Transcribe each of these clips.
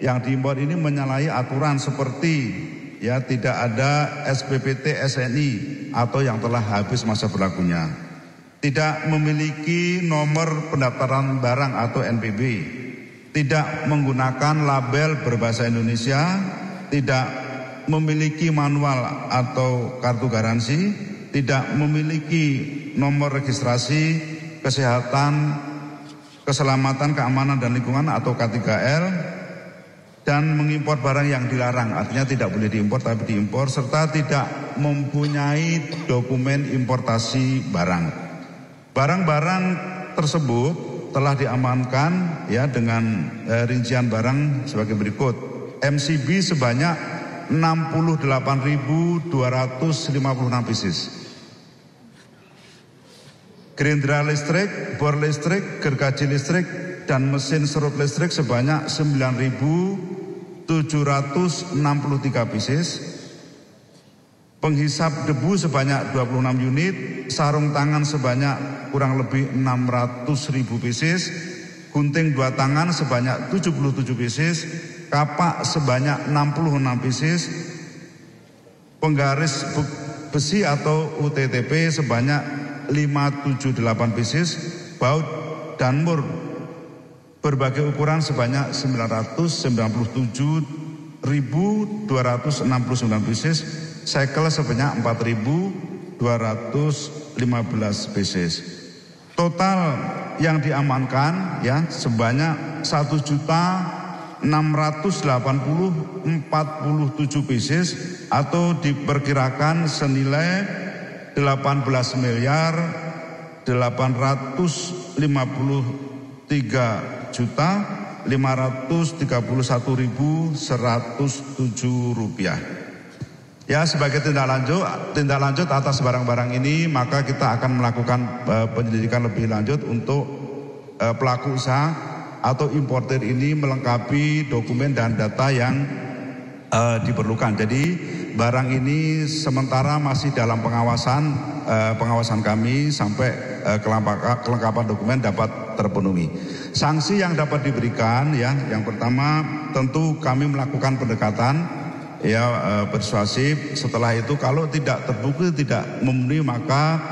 Yang diimpor ini menyalahi aturan seperti ya tidak ada SPPT SNI atau yang telah habis masa berlakunya, tidak memiliki nomor pendaftaran barang atau NPB, tidak menggunakan label berbahasa Indonesia, tidak memiliki manual atau kartu garansi, tidak memiliki nomor registrasi kesehatan, keselamatan, keamanan dan lingkungan atau K3L, dan mengimpor barang yang dilarang, artinya tidak boleh diimpor tapi diimpor, serta tidak mempunyai dokumen importasi barang. Barang-barang tersebut telah diamankan ya dengan rincian barang sebagai berikut. MCB sebanyak 68.256 pieces. Gerindra listrik, bor listrik, gergaji listrik, dan mesin serut listrik sebanyak 9.763 pieces. Penghisap debu sebanyak 26 unit, sarung tangan sebanyak kurang lebih 600.000 pieces, gunting 2 tangan sebanyak 77 pieces, kapak sebanyak 66 pieces, penggaris besi atau UTTP sebanyak 578 pieces, baut dan mur berbagai ukuran sebanyak 997.269 pieces, sekel sebanyak 4.215 pieces. Total yang diamankan ya sebanyak 1.680.047 pieces atau diperkirakan senilai 18.853.531.107 rupiah. Ya, sebagai tindak lanjut atas barang-barang ini, maka kita akan melakukan penyelidikan lebih lanjut untuk pelaku usaha atau importer ini melengkapi dokumen dan data yang diperlukan. Jadi barang ini sementara masih dalam pengawasan kami sampai kelengkapan dokumen dapat terpenuhi. Sanksi yang dapat diberikan ya, yang pertama tentu kami melakukan pendekatan ya persuasif. Setelah itu kalau tidak terbukti tidak memenuhi, maka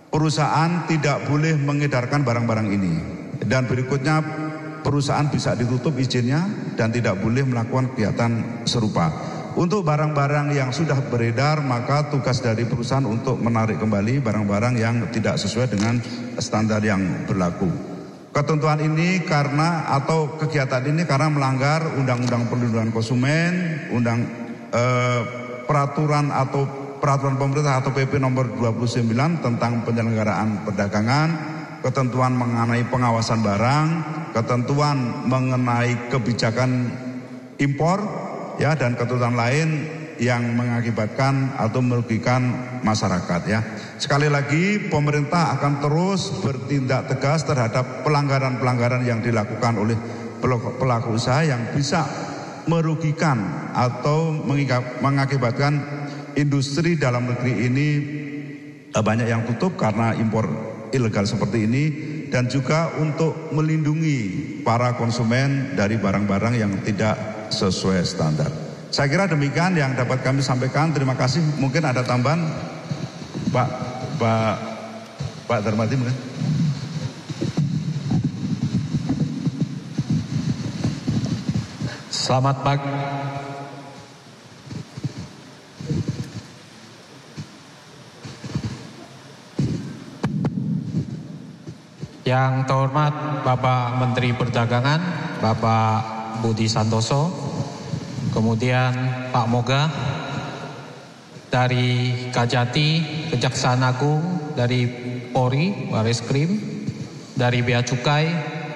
perusahaan tidak boleh mengedarkan barang-barang ini. Dan berikutnya perusahaan bisa ditutup izinnya dan tidak boleh melakukan kegiatan serupa. Untuk barang-barang yang sudah beredar, maka tugas dari perusahaan untuk menarik kembali barang-barang yang tidak sesuai dengan standar yang berlaku. Ketentuan ini atau kegiatan ini karena melanggar Undang-Undang Perlindungan Konsumen, peraturan pemerintah atau PP nomor 29 tentang penyelenggaraan perdagangan, ketentuan mengenai pengawasan barang, ketentuan mengenai kebijakan impor, ya, dan ketentuan lain yang mengakibatkan atau merugikan masyarakat ya. Sekali lagi pemerintah akan terus bertindak tegas terhadap pelanggaran-pelanggaran yang dilakukan oleh pelaku usaha yang bisa merugikan atau mengakibatkan industri dalam negeri ini banyak yang tutup karena impor ilegal seperti ini, dan juga untuk melindungi para konsumen dari barang-barang yang tidak sesuai standar. Saya kira demikian yang dapat kami sampaikan. Terima kasih. Mungkin ada tambahan, Pak Darmadi mungkin. Selamat pagi. Yang terhormat Bapak Menteri Perdagangan, Bapak Budi Santoso, kemudian Pak Moga dari Kajati, Kejaksaan Agung, dari Polri, Bareskrim, dari Bea Cukai,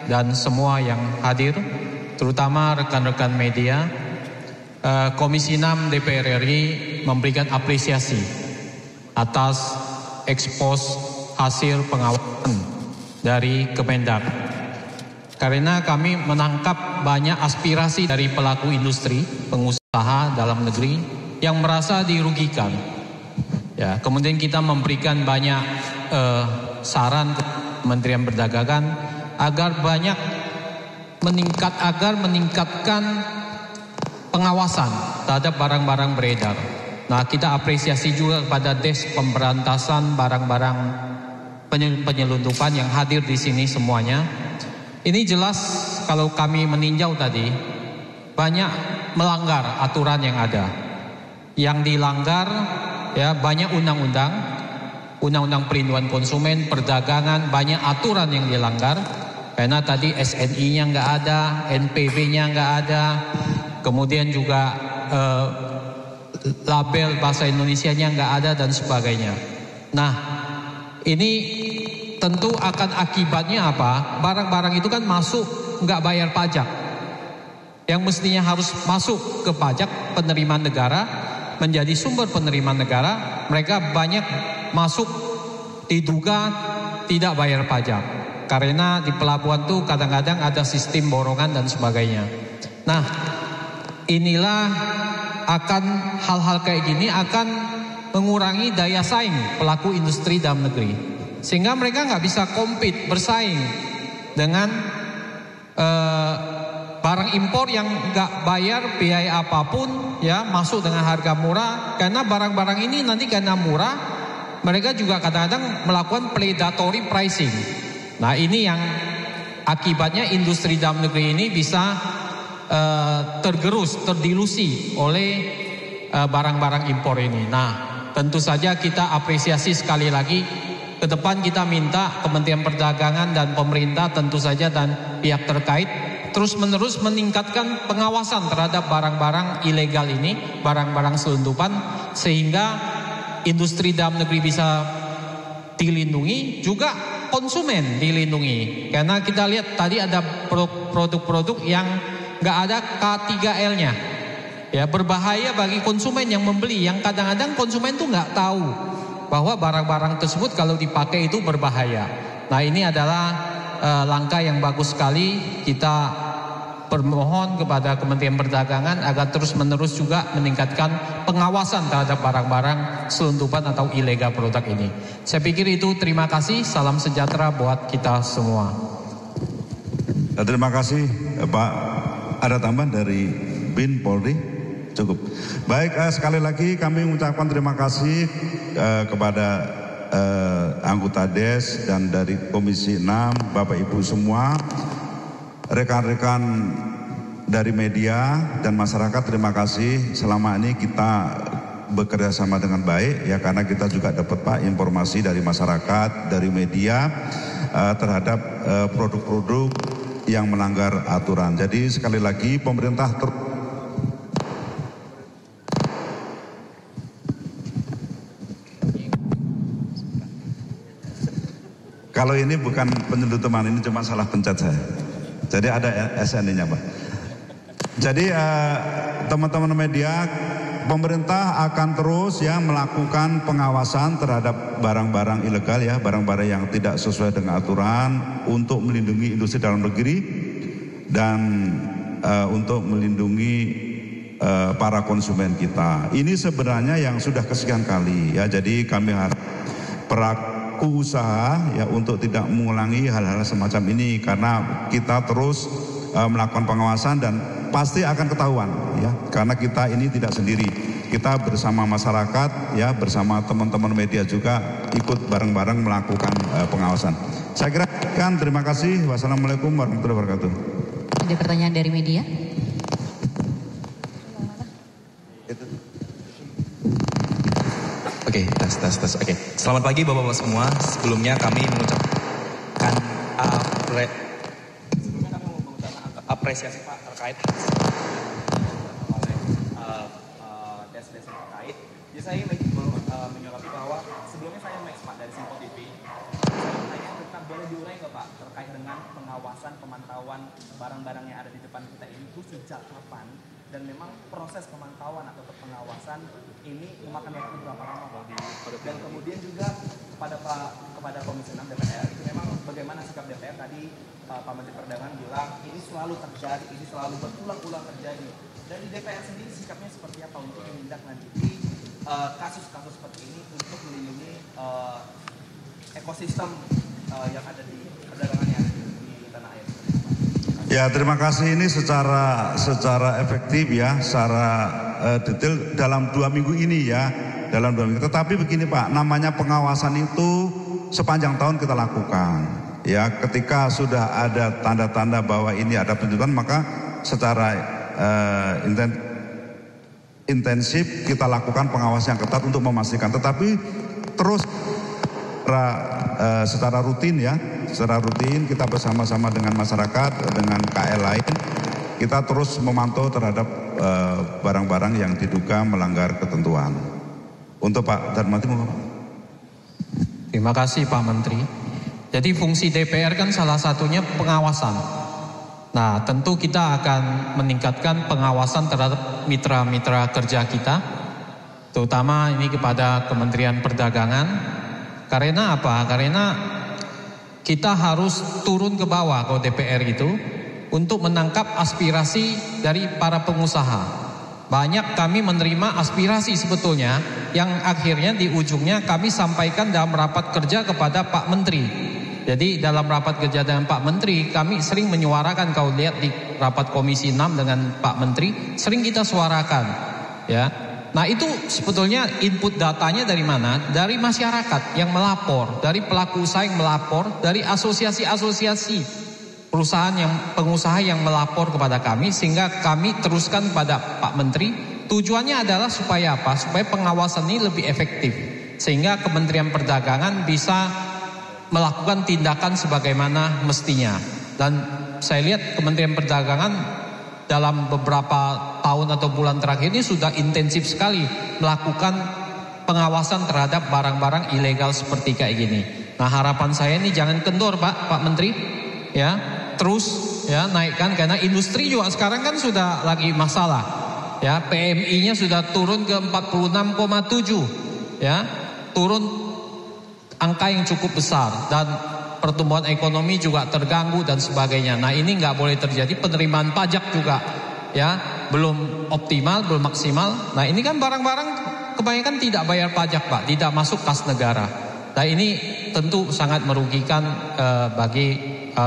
dan semua yang hadir, terutama rekan-rekan media. Komisi 6 DPR RI memberikan apresiasi atas ekspos hasil pengawasan dari Kemendak, karena kami menangkap banyak aspirasi dari pelaku industri, pengusaha dalam negeri yang merasa dirugikan. Ya, kemudian kita memberikan banyak saran ke Kementerian Perdagangan agar banyak agar meningkatkan pengawasan terhadap barang-barang beredar. Nah, kita apresiasi juga kepada Des Pemberantasan Barang-barang Penyelundupan yang hadir di sini semuanya. Ini jelas kalau kami meninjau tadi banyak melanggar aturan yang ada. Yang dilanggar ya banyak undang-undang perlindungan konsumen, perdagangan, banyak aturan yang dilanggar. Karena tadi SNI-nya nggak ada, NPB-nya nggak ada, kemudian juga label bahasa Indonesianya nggak ada dan sebagainya. Nah, ini tentu akan akibatnya apa? Barang-barang itu kan masuk nggak bayar pajak. Yang mestinya harus masuk ke pajak penerimaan negara, menjadi sumber penerimaan negara, mereka banyak masuk diduga tidak bayar pajak. Karena di pelabuhan tuh kadang-kadang ada sistem borongan dan sebagainya. Nah, inilah akan hal-hal kayak gini akan mengurangi daya saing pelaku industri dalam negeri. Sehingga mereka nggak bisa compete, bersaing dengan barang impor yang nggak bayar biaya apapun, ya masuk dengan harga murah. Karena barang-barang ini nanti karena murah, mereka juga kadang-kadang melakukan predatory pricing. Nah, ini yang akibatnya industri dalam negeri ini bisa tergerus, terdilusi oleh barang-barang impor ini. Nah, tentu saja kita apresiasi sekali lagi. Ke depan kita minta Kementerian Perdagangan dan pemerintah tentu saja dan pihak terkait terus-menerus meningkatkan pengawasan terhadap barang-barang ilegal ini, barang-barang selundupan, sehingga industri dalam negeri bisa dilindungi, juga konsumen dilindungi. Karena kita lihat tadi ada produk-produk yang nggak ada K3L-nya, ya berbahaya bagi konsumen yang membeli, yang kadang-kadang konsumen tuh nggak tahu bahwa barang-barang tersebut kalau dipakai itu berbahaya. Nah, ini adalah langkah yang bagus sekali. Kita bermohon kepada Kementerian Perdagangan agar terus-menerus juga meningkatkan pengawasan terhadap barang-barang selundupan atau ilegal produk ini. Saya pikir itu. Terima kasih. Salam sejahtera buat kita semua. Terima kasih Pak. Ada tambahan dari BIN Polri? Cukup. Baik, sekali lagi kami mengucapkan terima kasih kepada anggota DES dan dari Komisi 6, Bapak Ibu semua, rekan-rekan dari media dan masyarakat. Terima kasih. Selama ini kita bekerja sama dengan baik, ya, karena kita juga dapat Pak informasi dari masyarakat, dari media terhadap produk-produk yang melanggar aturan. Jadi sekali lagi pemerintah kalau ini bukan penyelundupan, ini cuma salah pencet saya. Jadi ada SNI-nya Pak. Jadi teman-teman media, pemerintah akan terus ya melakukan pengawasan terhadap barang-barang ilegal, ya, barang-barang yang tidak sesuai dengan aturan, untuk melindungi industri dalam negeri dan untuk melindungi para konsumen kita. Ini sebenarnya yang sudah kesekian kali, ya. Jadi kami harap usaha ya untuk tidak mengulangi hal-hal semacam ini, karena kita terus melakukan pengawasan dan pasti akan ketahuan, ya, karena kita ini tidak sendiri, kita bersama masyarakat, ya, bersama teman-teman media juga ikut bareng-bareng melakukan pengawasan. Saya kira kan, terima kasih. Wassalamualaikum warahmatullahi wabarakatuh. Ada pertanyaan dari media? Oke, tes. Oke. Selamat pagi Bapak-Bapak semua. Sebelumnya kami mengucapkan apresiasi Pak terkait oleh des-des terkait. Jadi saya menyoroti bahwa sebelumnya saya Max Pak dari Simpo TV. Saya bertanya tentang, boleh diurai nggak Pak terkait dengan pengawasan pemantauan barang-barang yang ada di depan kita ini itu sejak kapan? Dan memang proses pemantauan atau pengawasan ini memakan waktu berapa lama Pak? Dan kemudian juga kepada Komisi 6 DPR itu memang bagaimana sikap DPR tadi Pak Menteri Perdagangan bilang ini selalu terjadi, ini selalu berulang-ulang terjadi. Dan di DPR sendiri sikapnya seperti apa untuk menindaklanjuti kasus-kasus seperti ini untuk melindungi ekosistem yang ada di perdagangan yang ada di tanah air? Ya, terima kasih. Ini secara efektif ya, secara detail dalam 2 minggu ini ya, dalam 2 minggu. Tetapi begini Pak, namanya pengawasan itu sepanjang tahun kita lakukan. Ya, ketika sudah ada tanda-tanda bahwa ini ada penjualan, maka secara intensif kita lakukan pengawasan yang ketat untuk memastikan. Tetapi terus secara rutin ya, secara rutin kita bersama-sama dengan masyarakat, dengan KL lain, kita terus memantau terhadap barang-barang yang diduga melanggar ketentuan. Untuk Pak Darmadi, terima kasih Pak Menteri. Jadi fungsi DPR kan salah satunya pengawasan. Nah, tentu kita akan meningkatkan pengawasan terhadap mitra-mitra kerja kita, terutama ini kepada Kementerian Perdagangan. Karena apa? Karena kita harus turun ke bawah ke DPR itu untuk menangkap aspirasi dari para pengusaha. Banyak kami menerima aspirasi sebetulnya yang akhirnya di ujungnya kami sampaikan dalam rapat kerja kepada Pak Menteri. Jadi dalam rapat kerja dengan Pak Menteri kami sering menyuarakan, kalau lihat di rapat Komisi 6 dengan Pak Menteri sering kita suarakan ya. Nah itu sebetulnya input datanya dari mana? Dari masyarakat yang melapor, dari pelaku usaha yang melapor, dari asosiasi-asosiasi pengusaha yang melapor kepada kami, sehingga kami teruskan pada Pak Menteri. Tujuannya adalah supaya apa? Supaya pengawasan ini lebih efektif, sehingga Kementerian Perdagangan bisa melakukan tindakan sebagaimana mestinya. Dan saya lihat Kementerian Perdagangan dalam beberapa tahun atau bulan terakhir ini sudah intensif sekali melakukan pengawasan terhadap barang-barang ilegal seperti kayak gini. Nah, harapan saya ini jangan kendor Pak Menteri ya, terus ya naikkan, karena industri juga sekarang kan sudah lagi masalah ya, PMI-nya sudah turun ke 46,7 ya, turun angka yang cukup besar, dan pertumbuhan ekonomi juga terganggu dan sebagainya. Nah ini nggak boleh terjadi. Penerimaan pajak juga ya belum optimal, belum maksimal. Nah ini kan barang-barang kebanyakan tidak bayar pajak Pak, tidak masuk kas negara. Nah ini tentu sangat merugikan bagi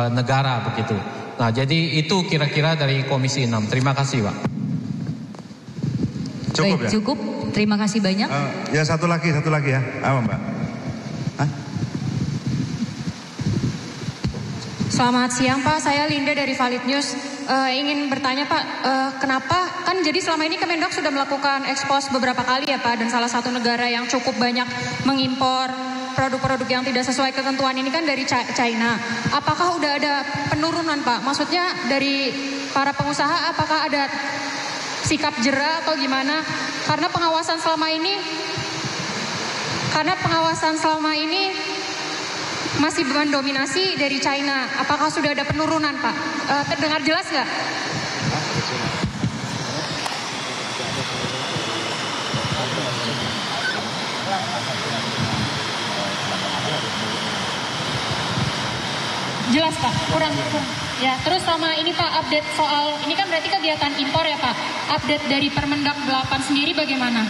negara begitu. Nah jadi itu kira-kira dari Komisi 6. Terima kasih Pak. Cukup ya? Cukup, terima kasih banyak. Ya satu lagi ya, apa Mbak? Selamat siang Pak, saya Linda dari Valid News. Ingin bertanya Pak, kenapa kan jadi selama ini Kemendak sudah melakukan ekspos beberapa kali ya Pak, dan salah satu negara yang cukup banyak mengimpor produk-produk yang tidak sesuai ketentuan ini kan dari China. Apakah udah ada penurunan Pak? Maksudnya dari para pengusaha apakah ada sikap jera atau gimana? Karena pengawasan selama ini masih mendominasi dari China. Apakah sudah ada penurunan Pak? Terdengar jelas nggak? Jelas Pak, kurang. Ya, terus sama ini Pak, update soal, ini kan berarti kegiatan impor ya Pak. Update dari Permendak 8 sendiri bagaimana?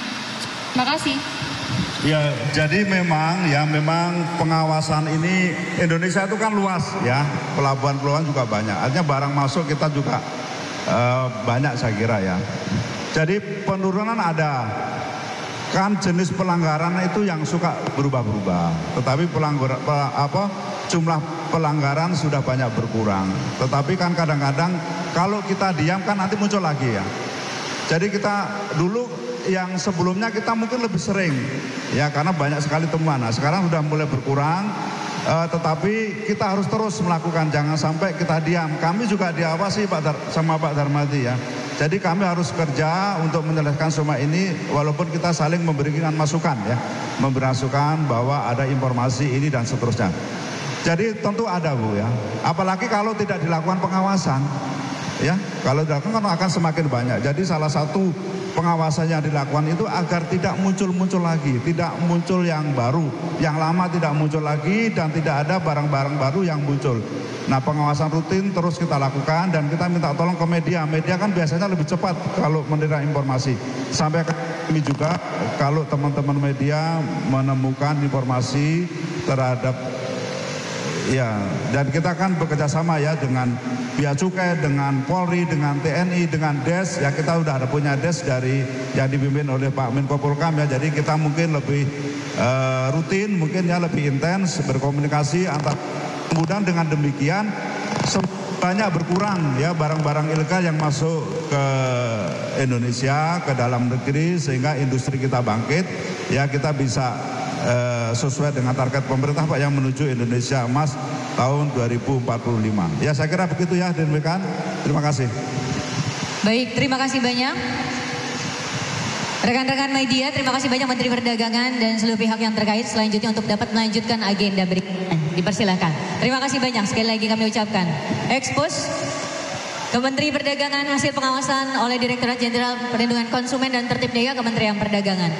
Terima kasih. Ya, jadi memang pengawasan ini Indonesia itu kan luas ya, pelabuhan-pelabuhan juga banyak. Artinya barang masuk kita juga banyak saya kira ya. Jadi penurunan ada. Kan jenis pelanggaran itu yang suka berubah-berubah. Tetapi jumlah pelanggaran sudah banyak berkurang. Tetapi kan kadang-kadang kalau kita diam kan nanti muncul lagi ya. Jadi kita dulu yang sebelumnya kita mungkin lebih sering ya, karena banyak sekali temuan. Nah sekarang sudah mulai berkurang, tetapi kita harus terus melakukan, jangan sampai kita diam. Kami juga diawasi sama Pak Darmadi ya. Jadi kami harus kerja untuk menyelesaikan semua ini, walaupun kita saling memberikan masukan ya, memberi masukan bahwa ada informasi ini dan seterusnya. Jadi tentu ada Bu ya, apalagi kalau tidak dilakukan pengawasan ya, kalau dilakukan akan semakin banyak. Jadi salah satu pengawasan yang dilakukan itu agar tidak muncul lagi, tidak muncul yang baru, yang lama tidak muncul lagi, dan tidak ada barang-barang baru yang muncul. Nah pengawasan rutin terus kita lakukan, dan kita minta tolong ke media kan biasanya lebih cepat kalau menerima informasi. Sampai kami juga kalau teman-teman media menemukan informasi terhadap Ya, dan kita kan bekerja sama ya dengan Bea Cukai, dengan Polri, dengan TNI, dengan DES. Ya kita udah ada punya DES dari yang dipimpin oleh Pak Menko Polhukam ya. Jadi kita mungkin lebih rutin, mungkin ya lebih intens berkomunikasi antar. Kemudian dengan demikian banyak berkurang ya barang-barang ilegal yang masuk ke Indonesia, ke dalam negeri, sehingga industri kita bangkit. Ya kita bisa sesuai dengan target pemerintah Pak yang menuju Indonesia Emas tahun 2045. Ya saya kira begitu ya, demikian. Terima kasih. Baik, terima kasih banyak. Rekan-rekan media, terima kasih banyak Menteri Perdagangan dan seluruh pihak yang terkait selanjutnya untuk dapat melanjutkan agenda berikutnya. Dipersilahkan. Terima kasih banyak sekali lagi kami ucapkan. Expose ke Menteri Perdagangan hasil pengawasan oleh Direktorat Jenderal Perlindungan Konsumen dan Tertib Niaga Kementerian Perdagangan.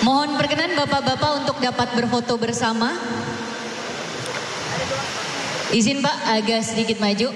Mohon perkenan Bapak-Bapak untuk dapat berfoto bersama. Izin Pak agak sedikit maju.